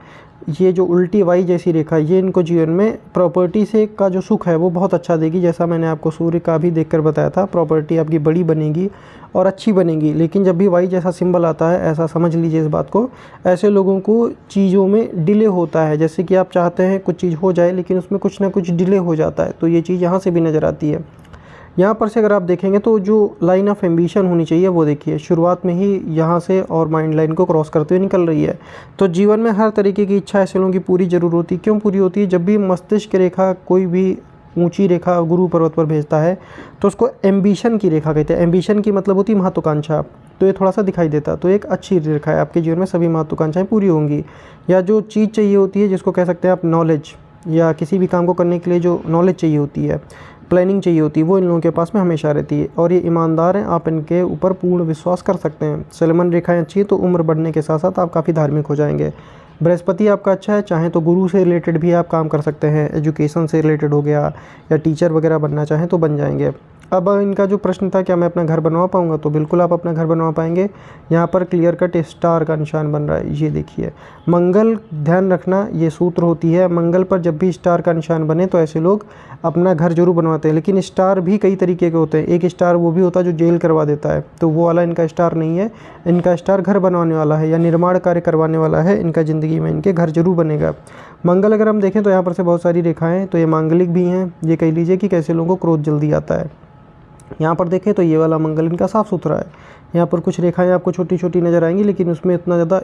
ये जो उल्टी वाई जैसी रेखा, ये इनको जीवन में प्रॉपर्टी से का जो सुख है वो बहुत अच्छा देगी। जैसा मैंने आपको सूर्य का भी देखकर बताया था, प्रॉपर्टी आपकी बड़ी बनेगी और अच्छी बनेगी। लेकिन जब भी वाई जैसा सिंबल आता है, ऐसा समझ लीजिए इस बात को, ऐसे लोगों को चीज़ों में डिले होता है। जैसे कि आप चाहते हैं कुछ चीज़ हो जाए लेकिन उसमें कुछ ना कुछ डिले हो जाता है, तो ये चीज़ यहाँ से भी नज़र आती है। यहाँ पर से अगर आप देखेंगे तो जो लाइन ऑफ एम्बिशन होनी चाहिए वो देखिए शुरुआत में ही यहाँ से और माइंड लाइन को क्रॉस करते हुए निकल रही है। तो जीवन में हर तरीके की इच्छा ऐसे लोगों की पूरी जरूर होती है। क्यों पूरी होती है, जब भी मस्तिष्क रेखा कोई भी ऊंची रेखा गुरु पर्वत पर भेजता है तो उसको एम्बिशन की रेखा कहते हैं। एम्बिशन की मतलब होती है महत्वाकांक्षा, तो ये थोड़ा सा दिखाई देता है, तो एक अच्छी रेखा है। आपके जीवन में सभी महत्वाकांक्षाएं पूरी होंगी। या जो चीज़ चाहिए होती है जिसको कह सकते हैं आप नॉलेज, या किसी भी काम को करने के लिए जो नॉलेज चाहिए होती है, प्लानिंग चाहिए होती है, वो इन लोगों के पास में हमेशा रहती है। और ये ईमानदार हैं, आप इनके ऊपर पूर्ण विश्वास कर सकते हैं। सेलेमन रेखाएं अच्छी है तो उम्र बढ़ने के साथ साथ आप काफ़ी धार्मिक हो जाएंगे। बृहस्पति आपका अच्छा है, चाहें तो गुरु से रिलेटेड भी आप काम कर सकते हैं, एजुकेशन से रिलेटेड हो गया, या टीचर वगैरह बनना चाहें तो बन जाएंगे। अब इनका जो प्रश्न था क्या मैं अपना घर बनवा पाऊंगा, तो बिल्कुल आप अपना घर बनवा पाएंगे। यहाँ पर क्लियर कट स्टार का निशान बन रहा है, ये देखिए। मंगल, ध्यान रखना ये सूत्र होती है, मंगल पर जब भी स्टार का निशान बने तो ऐसे लोग अपना घर जरूर बनवाते हैं। लेकिन स्टार भी कई तरीके के होते हैं। एक स्टार वो भी होता है जो जेल करवा देता है, तो वो वाला इनका स्टार नहीं है। इनका स्टार घर बनवाने वाला है या निर्माण कार्य करवाने वाला है। इनका ज़िंदगी में इनके घर जरूर बनेगा। मंगल अगर हम देखें तो यहाँ पर से बहुत सारी रेखाएँ, तो ये मांगलिक भी हैं। ये कह लीजिए कि कैसे लोगों को क्रोध जल्दी आता है। यहाँ पर देखें तो ये वाला मंगल इनका साफ़ सुथरा है। यहाँ पर कुछ रेखाएं आपको छोटी छोटी नज़र आएंगी, लेकिन उसमें इतना ज़्यादा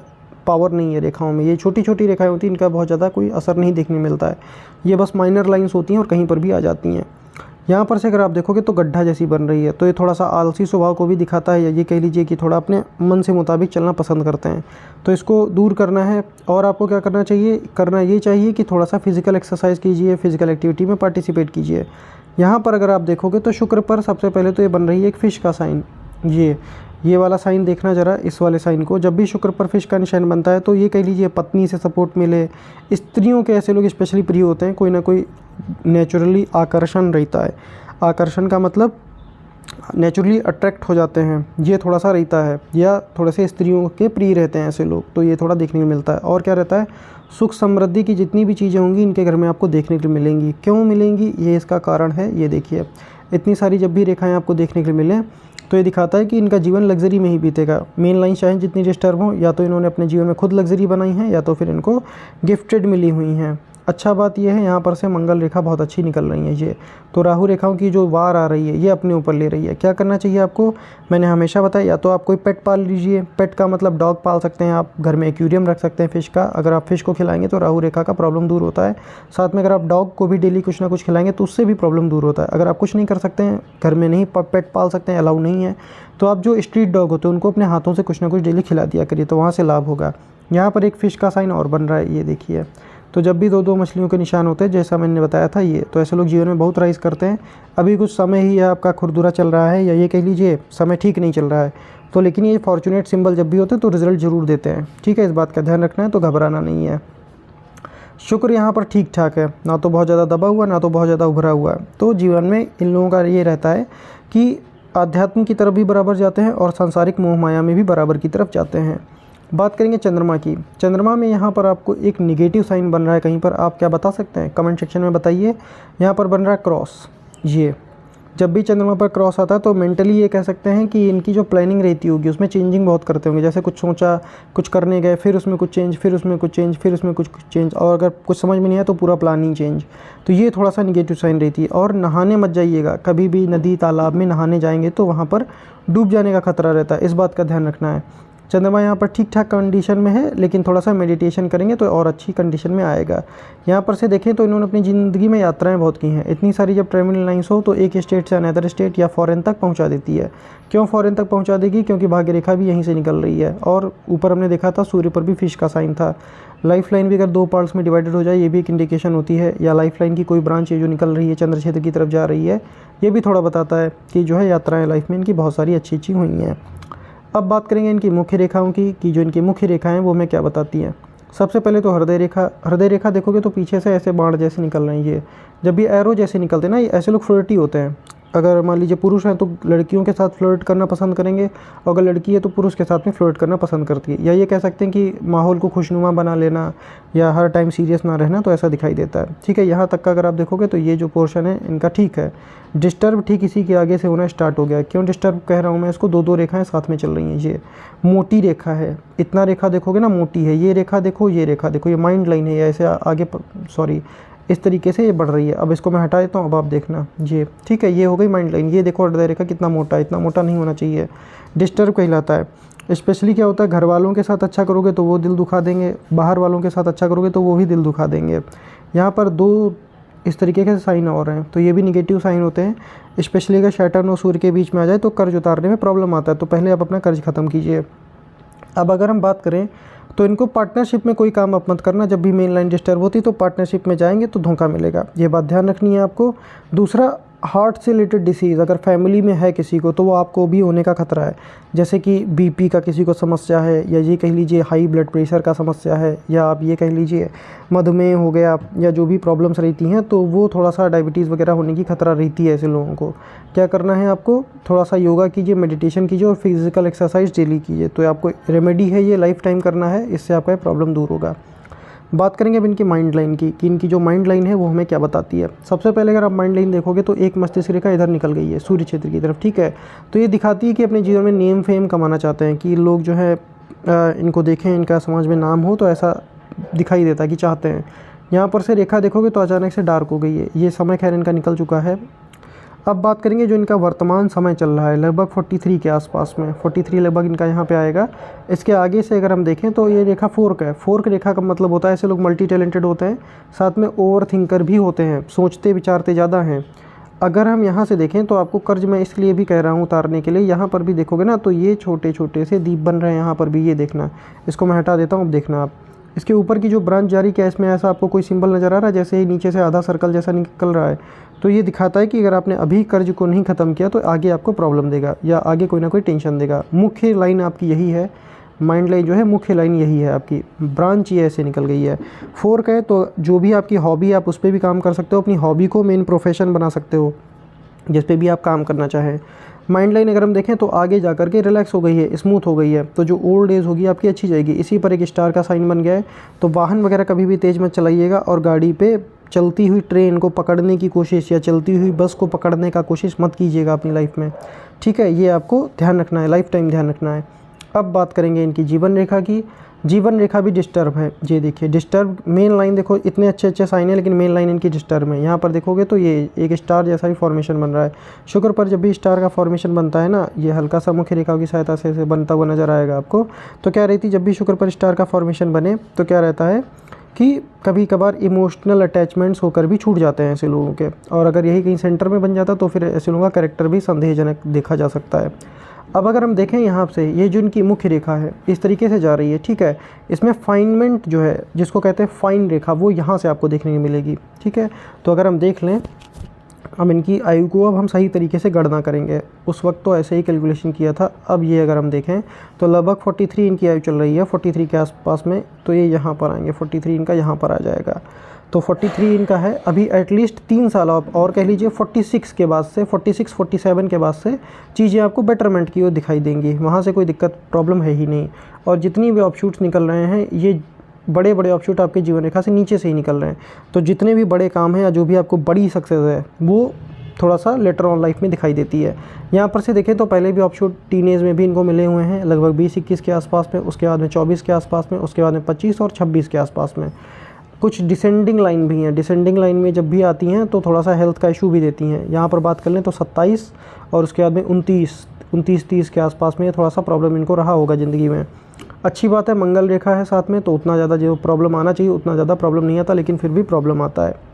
पावर नहीं है रेखाओं में। ये छोटी छोटी रेखाएं होती हैं, इनका बहुत ज़्यादा कोई असर नहीं देखने मिलता है। ये बस माइनर लाइंस होती हैं और कहीं पर भी आ जाती हैं। यहाँ पर से अगर आप देखोगे तो गड्ढा जैसी बन रही है, तो ये थोड़ा सा आलसी स्वभाव को भी दिखाता है, या ये कह लीजिए कि थोड़ा अपने मन से मुताबिक चलना पसंद करते हैं। तो इसको दूर करना है। और आपको क्या करना चाहिए, करना ये चाहिए कि थोड़ा सा फिजिकल एक्सरसाइज कीजिए, फिजिकल एक्टिविटी में पार्टिसिपेट कीजिए। यहाँ पर अगर आप देखोगे तो शुक्र पर सबसे पहले तो ये बन रही है एक फ़िश का साइन। ये वाला साइन देखना ज़रा, इस वाले साइन को। जब भी शुक्र पर फिश का निशान बनता है तो ये कह लीजिए पत्नी से सपोर्ट मिले। स्त्रियों के ऐसे लोग स्पेशली प्रिय होते हैं, कोई ना कोई नेचुरली आकर्षण रहता है। आकर्षण का मतलब नेचुरली अट्रैक्ट हो जाते हैं, ये थोड़ा सा रहता है। या थोड़े से स्त्रियों के प्रिय रहते हैं ऐसे लोग, तो ये थोड़ा देखने को मिलता है। और क्या रहता है, सुख समृद्धि की जितनी भी चीज़ें होंगी इनके घर में आपको देखने के लिए मिलेंगी। क्यों मिलेंगी, ये इसका कारण है। ये देखिए इतनी सारी जब भी रेखाएं आपको देखने के लिए मिलें तो ये दिखाता है कि इनका जीवन लग्जरी में ही बीतेगा। मेन लाइन चाहे जितनी डिस्टर्ब हो, या तो इन्होंने अपने जीवन में खुद लग्जरी बनाई है, या तो फिर इनको गिफ्टेड मिली हुई हैं। अच्छा बात यह है यहाँ पर से मंगल रेखा बहुत अच्छी निकल रही है ये। तो राहु रेखाओं की जो वार आ रही है ये अपने ऊपर ले रही है। क्या करना चाहिए आपको, मैंने हमेशा बताया, या तो आप कोई पेट पाल लीजिए। पेट का मतलब डॉग पाल सकते हैं आप, घर में एक्वेरियम रख सकते हैं फ़िश का। अगर आप फ़िश को खिलाएंगे तो राहु रेखा का प्रॉब्लम दूर होता है। साथ में अगर आप डॉग को भी डेली कुछ ना कुछ खिलाएंगे तो उससे भी प्रॉब्लम दूर होता है। अगर आप कुछ नहीं कर सकते हैं, घर में नहीं पेट पाल सकते हैं, अलाउ नहीं है, तो आप जो स्ट्रीट डॉग होते हैं उनको अपने हाथों से कुछ ना कुछ डेली खिला दिया करिए, तो वहाँ से लाभ होगा। यहाँ पर एक फ़िश का साइन और बन रहा है, ये देखिए। तो जब भी 2-2 मछलियों के निशान होते हैं, जैसा मैंने बताया था ये, तो ऐसे लोग जीवन में बहुत राइज करते हैं। अभी कुछ समय ही आपका खुरदुरा चल रहा है, या ये कह लीजिए समय ठीक नहीं चल रहा है, तो लेकिन ये फॉर्चुनेट सिंबल जब भी होते हैं तो रिजल्ट ज़रूर देते हैं। ठीक है, इस बात का ध्यान रखना है, तो घबराना नहीं है। शुक्र यहाँ पर ठीक ठाक है, ना तो बहुत ज़्यादा दबा हुआ, ना तो बहुत ज़्यादा उभरा हुआ है। तो जीवन में इन लोगों का ये रहता है कि आध्यात्म की तरफ भी बराबर जाते हैं और सांसारिक मोह माया में भी बराबर की तरफ जाते हैं। बात करेंगे चंद्रमा की। चंद्रमा में यहाँ पर आपको एक निगेटिव साइन बन रहा है कहीं पर, आप क्या बता सकते हैं, कमेंट सेक्शन में बताइए। यहाँ पर बन रहा है क्रॉस। ये जब भी चंद्रमा पर क्रॉस आता है तो मेंटली ये कह सकते हैं कि इनकी जो प्लानिंग रहती होगी उसमें चेंजिंग बहुत करते होंगे। जैसे कुछ सोचा, कुछ करने गए, फिर उसमें कुछ चेंज, फिर उसमें कुछ चेंज, फिर उसमें कुछ चेंज, और अगर कुछ समझ में नहीं आया तो पूरा प्लान ही चेंज। तो ये थोड़ा सा निगेटिव साइन रहती है। और नहाने मत जाइएगा, कभी भी नदी तालाब में नहाने जाएंगे तो वहाँ पर डूब जाने का खतरा रहता है, इस बात का ध्यान रखना है। चंद्रमा यहाँ पर ठीक ठाक कंडीशन में है, लेकिन थोड़ा सा मेडिटेशन करेंगे तो और अच्छी कंडीशन में आएगा। यहाँ पर से देखें तो इन्होंने अपनी ज़िंदगी में यात्राएं बहुत की हैं। इतनी सारी जब ट्रैवलिंग लाइन्स हो तो एक स्टेट से अनदर स्टेट या फॉरेन तक पहुँचा देती है। क्यों फॉरेन तक पहुँचा देगी? क्योंकि भाग्य रेखा भी यहीं से निकल रही है। और ऊपर हमने देखा था सूर्य पर भी फिश का साइन था। लाइफ लाइन भी अगर 2 पार्ट्स में डिवाइडेड हो जाए ये भी एक इंडिकेशन होती है, या लाइफ लाइन की कोई ब्रांच है जो निकल रही है चंद्र क्षेत्र की तरफ जा रही है, ये भी थोड़ा बताता है कि जो है यात्राएं लाइफ में इनकी बहुत सारी अच्छी अच्छी हुई हैं। अब बात करेंगे इनकी मुख्य रेखाओं की कि जो इनकी मुख्य रेखाएं हैं वो हमें क्या बताती हैं। सबसे पहले तो हृदय रेखा। हृदय रेखा देखोगे तो पीछे से ऐसे बाण जैसे निकल रहे हैं। ये जब भी एरो जैसे निकलते हैं ना, ये ऐसे लोग फ्लर्टी होते हैं। अगर मान लीजिए पुरुष हैं तो लड़कियों के साथ फ्लर्ट करना पसंद करेंगे, और अगर लड़की है तो पुरुष के साथ में फ्लर्ट करना पसंद करती है। या ये कह सकते हैं कि माहौल को खुशनुमा बना लेना या हर टाइम सीरियस ना रहना, तो ऐसा दिखाई देता है। ठीक है, यहाँ तक का अगर आप देखोगे तो ये जो पोर्शन है इनका ठीक है। डिस्टर्ब ठीक इसी के आगे से होना स्टार्ट हो गया। क्यों डिस्टर्ब कह रहा हूँ मैं इसको? 2-2 रेखाएं साथ में चल रही हैं। ये मोटी रेखा है, इतना रेखा देखोगे ना मोटी है। ये रेखा देखो, ये रेखा देखो, ये माइंड लाइन है, ये ऐसे आगे सॉरी इस तरीके से ये बढ़ रही है। अब इसको मैं हटा देता हूँ, अब आप देखना ये ठीक है, ये हो गई माइंड लाइन। ये देखो हृदय रेखा कितना मोटा है, इतना मोटा नहीं होना चाहिए, डिस्टर्ब कहलाता है। स्पेशली क्या होता है, घर वालों के साथ अच्छा करोगे तो वो दिल दुखा देंगे, बाहर वालों के साथ अच्छा करोगे तो वो भी दिल दुखा देंगे। यहाँ पर 2 इस तरीके के साइन और हैं, तो ये भी निगेटिव साइन होते हैं। स्पेशली अगर सैटर्न और सूर्य के बीच में आ जाए तो कर्ज उतारने में प्रॉब्लम आता है, तो पहले आप अपना कर्ज ख़त्म कीजिए। अब अगर हम बात करें तो इनको पार्टनरशिप में कोई काम आप मत करना। जब भी मेन लाइन डिस्टर्ब होती तो पार्टनरशिप में जाएंगे तो धोखा मिलेगा, ये बात ध्यान रखनी है आपको। दूसरा, हार्ट से रिलेटेड डिसीज़ अगर फैमिली में है किसी को तो वो आपको भी होने का खतरा है। जैसे कि बीपी का किसी को समस्या है, या ये कह लीजिए हाई ब्लड प्रेशर का समस्या है, या आप ये कह लीजिए मधुमेह हो गया, या जो भी प्रॉब्लम्स रहती हैं तो वो थोड़ा सा डायबिटीज़ वगैरह होने की खतरा रहती है। ऐसे लोगों को क्या करना है, आपको थोड़ा सा योगा कीजिए, मेडिटेशन कीजिए और फिजिकल एक्सरसाइज डेली कीजिए। तो आपको रेमेडी है, ये लाइफ टाइम करना है, इससे आपका प्रॉब्लम दूर होगा। बात करेंगे अब इनकी माइंड लाइन की कि इनकी जो माइंड लाइन है वो हमें क्या बताती है। सबसे पहले अगर आप माइंड लाइन देखोगे तो एक मस्तिष्क रेखा इधर निकल गई है सूर्य क्षेत्र की तरफ। ठीक है, तो ये दिखाती है कि अपने जीवन में नेम फेम कमाना चाहते हैं, कि लोग जो है इनको देखें, इनका समाज में नाम हो, तो ऐसा दिखाई देता है कि चाहते हैं। यहाँ पर से रेखा देखोगे तो अचानक से डार्क हो गई है, ये समय खैर इनका निकल चुका है। अब बात करेंगे जो इनका वर्तमान समय चल रहा है लगभग 43 के आसपास में, 43 लगभग इनका यहाँ पे आएगा। इसके आगे से अगर हम देखें तो ये रेखा फोर्क है। फोर्क रेखा का मतलब होता है ऐसे लोग मल्टी टैलेंटेड होते हैं, साथ में ओवर थिंकर भी होते हैं, सोचते विचारते ज़्यादा हैं। अगर हम यहाँ से देखें तो आपको कर्ज मैं इसलिए भी कह रहा हूँ उतारने के लिए, यहाँ पर भी देखोगे ना तो ये छोटे छोटे से दीप बन रहे हैं यहाँ पर भी, ये देखना। इसको मैं हटा देता हूँ, अब देखना आप इसके ऊपर की जो ब्रांच जारी किया इसमें ऐसा आपको कोई सिंबल नज़र आ रहा है, जैसे ही नीचे से आधा सर्कल जैसा निकल रहा है, तो ये दिखाता है कि अगर आपने अभी कर्ज को नहीं ख़त्म किया तो आगे आपको प्रॉब्लम देगा या आगे कोई ना कोई टेंशन देगा। मुख्य लाइन आपकी यही है, माइंड लाइन जो है मुख्य लाइन यही है आपकी, ब्रांच ये ऐसे निकल गई है। फोर्क है तो जो भी आपकी हॉबी आप उस पर भी काम कर सकते हो, अपनी हॉबी को मेन प्रोफेशन बना सकते हो जिस पे भी आप काम करना चाहें। माइंड लाइन अगर हम देखें तो आगे जा कर के रिलैक्स हो गई है, स्मूथ हो गई है, तो जो ओल्ड एज होगी आपकी अच्छी जाएगी। इसी पर एक स्टार का साइन बन गया है, तो वाहन वगैरह कभी भी तेज़ मत चलाइएगा और गाड़ी पे चलती हुई ट्रेन को पकड़ने की कोशिश या चलती हुई बस को पकड़ने का कोशिश मत कीजिएगा अपनी लाइफ में। ठीक है, ये आपको ध्यान रखना है, लाइफ टाइम ध्यान रखना है। अब बात करेंगे इनकी जीवन रेखा की। जीवन रेखा भी डिस्टर्ब है, ये देखिए डिस्टर्ब। मेन लाइन देखो इतने अच्छे अच्छे साइन है लेकिन मेन लाइन इनकी डिस्टर्ब है। यहाँ पर देखोगे तो ये एक स्टार जैसा भी फॉर्मेशन बन रहा है। शुक्र पर जब भी स्टार का फॉर्मेशन बनता है ना, ये हल्का सा मुख्य रेखा की सहायता से बनता हुआ नजर आएगा आपको। तो क्या रहती, जब भी शुक्र पर स्टार का फॉर्मेशन बने तो क्या रहता है कि कभी कभार इमोशनल अटैचमेंट्स होकर भी छूट जाते हैं ऐसे लोगों के, और अगर यही कहीं सेंटर में बन जाता तो फिर ऐसे लोगों का कैरेक्टर भी संदेहजनक देखा जा सकता है। अब अगर हम देखें यहाँ से, ये जो इनकी मुख्य रेखा है इस तरीके से जा रही है। ठीक है, इसमें फाइनमेंट जो है जिसको कहते हैं फाइन रेखा, वो यहाँ से आपको देखने को मिलेगी। ठीक है, तो अगर हम देख लें, अब इनकी आयु को अब हम सही तरीके से गणना करेंगे। उस वक्त तो ऐसे ही कैलकुलेशन किया था, अब ये अगर हम देखें तो लगभग 43 इनकी आयु चल रही है, 43 के आसपास में, तो ये यहाँ पर आएंगे, 43 इनका यहाँ पर आ जाएगा। तो 43 इनका है। अभी एटलीस्ट 3 साल आप और कह लीजिए 46 के बाद से, 46-47 के बाद से चीज़ें आपको बेटरमेंट की ओर दिखाई देंगी, वहाँ से कोई दिक्कत प्रॉब्लम है ही नहीं। और जितनी भी ऑफशूट्स निकल रहे हैं, ये बड़े बड़े ऑफशूट आपके जीवन रेखा से नीचे से ही निकल रहे हैं। तो जितने भी बड़े काम हैं या जो भी आपको बड़ी सक्सेस है वो थोड़ा सा लेटर ऑन लाइफ में दिखाई देती है। यहाँ पर से देखें तो पहले भी ऑफशूट टीनेज में भी इनको मिले हुए हैं, लगभग 20-21 के आसपास में, उसके बाद में 24 के आसपास में, उसके बाद में 25 और 26 के आसपास में। कुछ डिसेंडिंग लाइन भी हैं, डिसेंडिंग लाइन में जब भी आती हैं तो थोड़ा सा हेल्थ का इशू भी देती हैं। यहाँ पर बात कर लें तो 27 और उसके बाद में 29 29-30 के आसपास में थोड़ा सा प्रॉब्लम इनको रहा होगा ज़िंदगी में। अच्छी बात है, मंगल रेखा है साथ में, तो उतना ज़्यादा जो प्रॉब्लम आना चाहिए उतना ज़्यादा प्रॉब्लम नहीं आता, लेकिन फिर भी प्रॉब्लम आता है।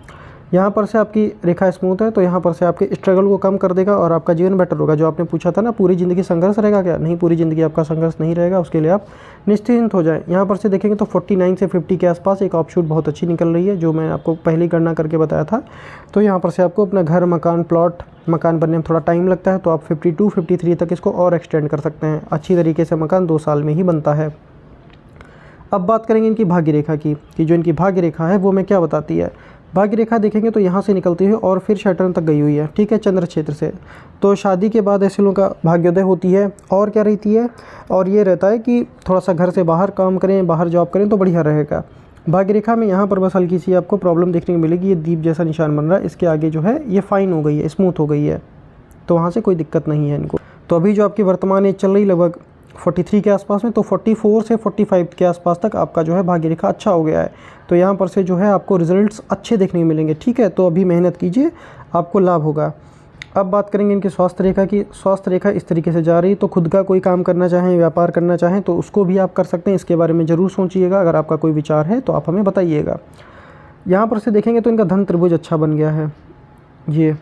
यहाँ पर से आपकी रेखा स्मूथ है, तो यहाँ पर से आपके स्ट्रगल को कम कर देगा और आपका जीवन बेटर होगा। जो आपने पूछा था ना, पूरी ज़िंदगी संघर्ष रहेगा क्या? नहीं, पूरी ज़िंदगी आपका संघर्ष नहीं रहेगा, उसके लिए आप निश्चिंत हो जाएं। यहाँ पर से देखेंगे तो 49 से 50 के आसपास एक ऑफशूट बहुत अच्छी निकल रही है, जो मैं आपको पहली गणना करके बताया था। तो यहाँ पर से आपको अपना घर, मकान, प्लॉट, मकान बनने में थोड़ा टाइम लगता है, तो आप 52-53 तक इसको और एक्सटेंड कर सकते हैं। अच्छी तरीके से मकान 2 साल में ही बनता है। अब बात करेंगे इनकी भाग्य रेखा की, कि जो इनकी भाग्य रेखा है वो मैं क्या बताती है। भाग्य रेखा देखेंगे तो यहाँ से निकलती है और फिर सैटर्न तक गई हुई है, ठीक है, चंद्र क्षेत्र से। तो शादी के बाद ऐसे लोगों का भाग्योदय होती है। और क्या रहती है, और ये रहता है कि थोड़ा सा घर से बाहर काम करें, बाहर जॉब करें तो बढ़िया रहेगा। भाग्य रेखा में यहाँ पर बस हल्की सी आपको प्रॉब्लम देखने को मिलेगी, ये दीप जैसा निशान बन रहा है, इसके आगे जो है ये फाइन हो गई है, स्मूथ हो गई है, तो वहाँ से कोई दिक्कत नहीं है इनको। तो अभी जो आपकी वर्तमान एज चल रही लगभग 43 के आसपास में, तो 44 से 45 के आसपास तक आपका जो है भाग्य रेखा अच्छा हो गया है। तो यहाँ पर से जो है आपको रिजल्ट्स अच्छे देखने को मिलेंगे, ठीक है। तो अभी मेहनत कीजिए, आपको लाभ होगा। अब बात करेंगे इनकी स्वास्थ्य रेखा की। स्वास्थ्य रेखा इस तरीके से जा रही, तो खुद का कोई काम करना चाहें, व्यापार करना चाहें तो उसको भी आप कर सकते हैं। इसके बारे में ज़रूर सोचिएगा, अगर आपका कोई विचार है तो आप हमें बताइएगा। यहाँ पर से देखेंगे तो इनका धन त्रिभुज अच्छा बन गया है ये,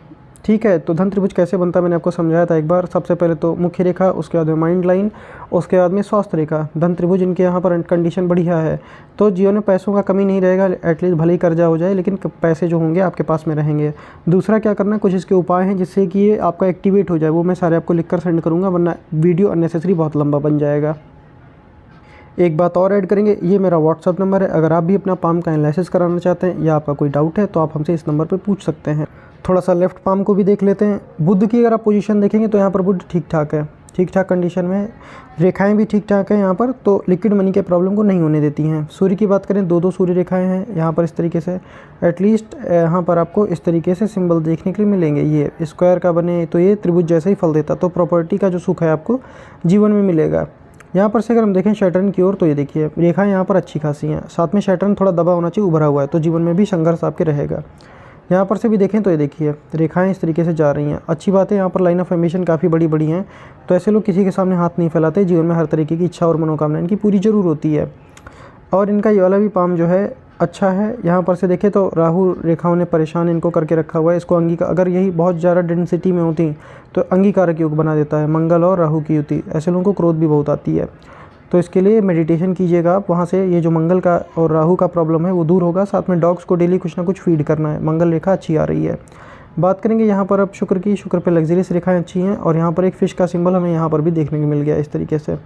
ठीक है। तो धन त्रिभुज कैसे बनता है मैंने आपको समझाया था एक बार। सबसे पहले तो मुख्य रेखा, उसके बाद में माइंड लाइन, उसके बाद में स्वास्थ्य रेखा। धन त्रिभुज इनके यहाँ पर कंडीशन बढ़िया है, तो जीवन में पैसों का कमी नहीं रहेगा। एटलीस्ट भले ही कर्जा हो जाए, लेकिन पैसे जो होंगे आपके पास में रहेंगे। दूसरा क्या करना है, कुछ इसके उपाय हैं जिससे कि ये आपका एक्टिवेट हो जाए, वो मैं सारे आपको लिख कर सेंड करूँगा, वरना वीडियो अननेसेसरी बहुत लंबा बन जाएगा। एक बात और ऐड करेंगे, ये मेरा व्हाट्सअप नंबर है। अगर आप भी अपना पाम का एनालिसिस कराना चाहते हैं या आपका कोई डाउट है तो आप हमसे इस नंबर पर पूछ सकते हैं। थोड़ा सा लेफ्ट पाम को भी देख लेते हैं। बुध की अगर आप पोजीशन देखेंगे तो यहाँ पर बुध ठीक ठाक है, ठीक ठाक कंडीशन में है। रेखाएं भी ठीक ठाक हैं यहाँ पर, तो लिक्विड मनी के प्रॉब्लम को नहीं होने देती हैं। सूर्य की बात करें, 2-2 सूर्य रेखाएं हैं यहाँ पर इस तरीके से। एटलीस्ट यहाँ पर आपको इस तरीके से सिंबल देखने के लिए मिलेंगे। ये स्क्वायर का बने तो ये त्रिभुज जैसा ही फल देता, तो प्रॉपर्टी का जो सुख है आपको जीवन में मिलेगा। यहाँ पर से अगर हम देखें सैटर्न की ओर, तो ये देखिए रेखाएं यहाँ पर अच्छी खासी हैं। साथ में सैटर्न थोड़ा दबा होना चाहिए, उभरा हुआ है, तो जीवन में भी संघर्ष आपके रहेगा। यहाँ पर से भी देखें तो ये देखिए रेखाएं इस तरीके से जा रही हैं, अच्छी बात है। यहाँ पर लाइन ऑफ एमिशन काफ़ी बड़ी बड़ी हैं, तो ऐसे लोग किसी के सामने हाथ नहीं फैलाते। जीवन में हर तरीके की इच्छा और मनोकामना इनकी पूरी जरूर होती है। और इनका ये वाला भी पाम जो है अच्छा है। यहाँ पर से देखें तो राहु रेखाओं ने परेशान इनको करके रखा हुआ है। इसको अगर यही बहुत ज़्यादा डेंसिटी में होती तो अंगीकारक योग बना देता है। मंगल और राहु की युति, ऐसे लोगों को क्रोध भी बहुत आती है, तो इसके लिए मेडिटेशन कीजिएगा आप। वहाँ से ये जो मंगल का और राहु का प्रॉब्लम है वो दूर होगा। साथ में डॉग्स को डेली कुछ ना कुछ फीड करना है। मंगल रेखा अच्छी आ रही है। बात करेंगे यहाँ पर अब शुक्र की। शुक्र पे लग्जरियस रेखाएं अच्छी हैं, और यहाँ पर एक फिश का सिंबल हमें यहाँ पर भी देखने को मिल गया इस तरीके से।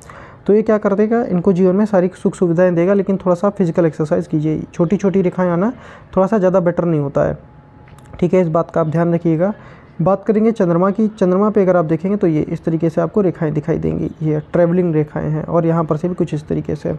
तो ये क्या कर देगा, इनको जीवन में सारी सुख सुविधाएँ देगा, लेकिन थोड़ा सा फिजिकल एक्सरसाइज कीजिए। छोटी छोटी रेखाएँ आना थोड़ा सा ज़्यादा बेटर नहीं होता है, ठीक है, इस बात का आप ध्यान रखिएगा। बात करेंगे चंद्रमा की। चंद्रमा पे अगर आप देखेंगे तो ये इस तरीके से आपको रेखाएं दिखाई देंगी, ये ट्रैवलिंग रेखाएं हैं, और यहाँ पर से भी कुछ इस तरीके से।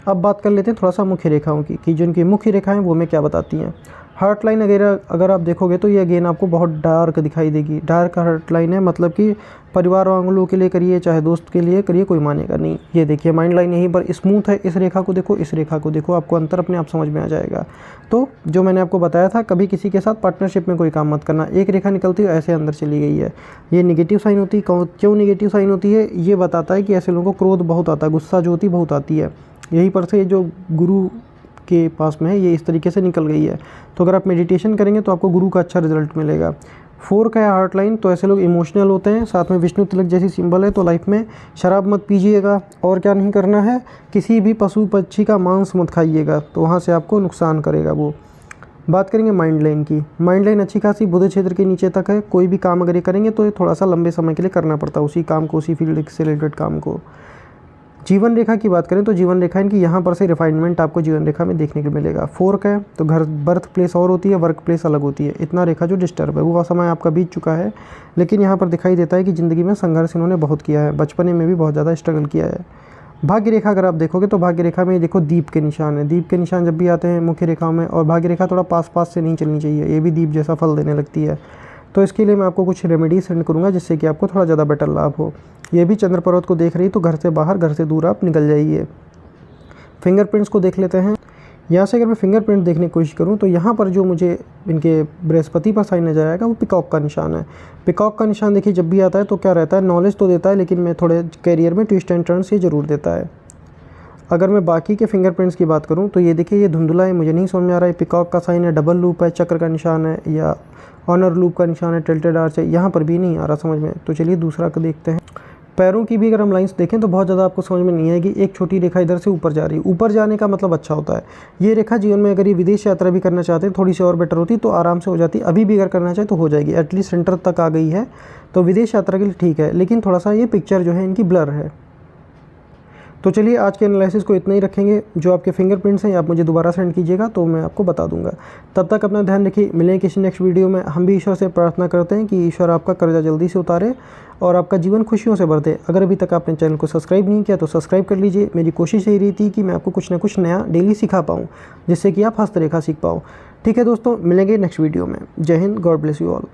अब बात कर लेते हैं थोड़ा सा मुख्य रेखाओं की, कि जो इनकी मुख्य रेखाएं वो मैं क्या बताती हैं। हार्ट लाइन अगर आप देखोगे तो ये अगेन आपको बहुत डार्क दिखाई देगी। डार्क हार्ट लाइन है, मतलब कि परिवार वालों के लिए करिए चाहे दोस्त के लिए करिए, कोई मानेगा नहीं। ये देखिए माइंड लाइन यहीं पर स्मूथ है। इस रेखा को देखो, इस रेखा को देखो, आपको अंतर अपने आप समझ में आ जाएगा। तो जो मैंने आपको बताया था, कभी किसी के साथ पार्टनरशिप में कोई काम मत करना। एक रेखा निकलती है ऐसे अंदर चली गई है, ये निगेटिव साइन होती है। क्यों निगेटिव साइन होती है, ये बताता है कि ऐसे लोगों को क्रोध बहुत आता है, गुस्सा जो होती बहुत आती है। यहीं पर से जो गुरु के पास में है ये इस तरीके से निकल गई है। तो अगर आप मेडिटेशन करेंगे तो आपको गुरु का अच्छा रिजल्ट मिलेगा। 4 का है हार्ट लाइन, तो ऐसे लोग इमोशनल होते हैं। साथ में विष्णु तिलक जैसी सिंबल है, तो लाइफ में शराब मत पीजिएगा। और क्या नहीं करना है, किसी भी पशु पक्षी का मांस मत खाइएगा, तो वहाँ से आपको नुकसान करेगा वो। बात करेंगे माइंड लाइन की। माइंड लाइन अच्छी खासी बुध क्षेत्र के नीचे तक है। कोई भी काम अगर ये करेंगे तो ये थोड़ा सा लंबे समय के लिए करना पड़ता है उसी काम को, उसी फील्ड से रिलेटेड काम को। जीवन रेखा की बात करें तो जीवन रेखा इनकी यहाँ पर से रिफाइनमेंट आपको जीवन रेखा में देखने को मिलेगा। 4 का है, तो घर बर्थ प्लेस और होती है, वर्क प्लेस अलग होती है। इतना रेखा जो डिस्टर्ब है वो समय आपका बीत चुका है, लेकिन यहाँ पर दिखाई देता है कि ज़िंदगी में संघर्ष इन्होंने बहुत किया है, बचपने में भी बहुत ज़्यादा स्ट्रगल किया है। भाग्य रेखा अगर आप देखोगे तो भाग्य रेखा में देखो दीप के निशान है। दीप के निशान जब भी आते हैं मुख्य रेखाओं में, और भाग्य रेखा थोड़ा पास पास से नहीं चलनी चाहिए, ये भी दीप जैसा फल देने लगती है। तो इसके लिए मैं आपको कुछ रेमेडी सेंड करूँगा जिससे कि आपको थोड़ा ज़्यादा बेटर लाभ हो। ये भी चंद्र पर्वत को देख रही, तो घर से बाहर घर से दूर आप निकल जाइए। फिंगरप्रिंट्स को देख लेते हैं। यहाँ से अगर मैं फिंगरप्रिंट देखने की कोशिश करूँ तो यहाँ पर जो मुझे इनके बृहस्पति पर साइन नज़र आएगा वो पिकॉक का निशान है। पिकॉक का निशान देखिए जब भी आता है तो क्या रहता है, नॉलेज तो देता है लेकिन मैं थोड़े करियर में ट्विस्ट एंड टर्न्स ये ज़रूर देता है। अगर मैं बाकी के फिंगरप्रिंट्स की बात करूँ तो ये देखिए ये धुंधला है, मुझे नहीं समझ में आ रहा है पिकॉक का साइन है, डबल लूप है, चक्र का निशान है या ऑनर लूप का निशान है, टिल्टेड आर्च है, यहाँ पर भी नहीं आ रहा समझ में। तो चलिए दूसरा का देखते हैं। पैरों की भी अगर हम लाइंस देखें तो बहुत ज़्यादा आपको समझ में नहीं आएगी। एक छोटी रेखा इधर से ऊपर जा रही है, ऊपर जाने का मतलब अच्छा होता है। ये रेखा जीवन में अगर ये विदेश यात्रा भी करना चाहते हैं थोड़ी सी और बेटर होती तो आराम से हो जाती, अभी भी अगर करना चाहे तो हो जाएगी, एटलीस्ट सेंटर तक आ गई है तो विदेश यात्रा के लिए ठीक है। लेकिन थोड़ा सा ये पिक्चर जो है इनकी ब्लर है। तो चलिए आज के एनालिसिस को इतना ही रखेंगे। जो आपके फिंगरप्रिंट्स हैं आप मुझे दोबारा सेंड कीजिएगा तो मैं आपको बता दूंगा। तब तक अपना ध्यान रखिए, मिलेंगे किसी नेक्स्ट वीडियो में। हम भी ईश्वर से प्रार्थना करते हैं कि ईश्वर आपका कर्जा जल्दी से उतारे और आपका जीवन खुशियों से भर दे। अगर अभी तक आपने चैनल को सब्सक्राइब नहीं किया तो सब्सक्राइब कर लीजिए। मेरी कोशिश यही रही थी कि मैं आपको कुछ ना कुछ नया डेली सिखा पाऊँ जिससे कि आप हस्तरेखा सीख पाओ। ठीक है दोस्तों, मिलेंगे नेक्स्ट वीडियो में। जय Hind, God bless you all.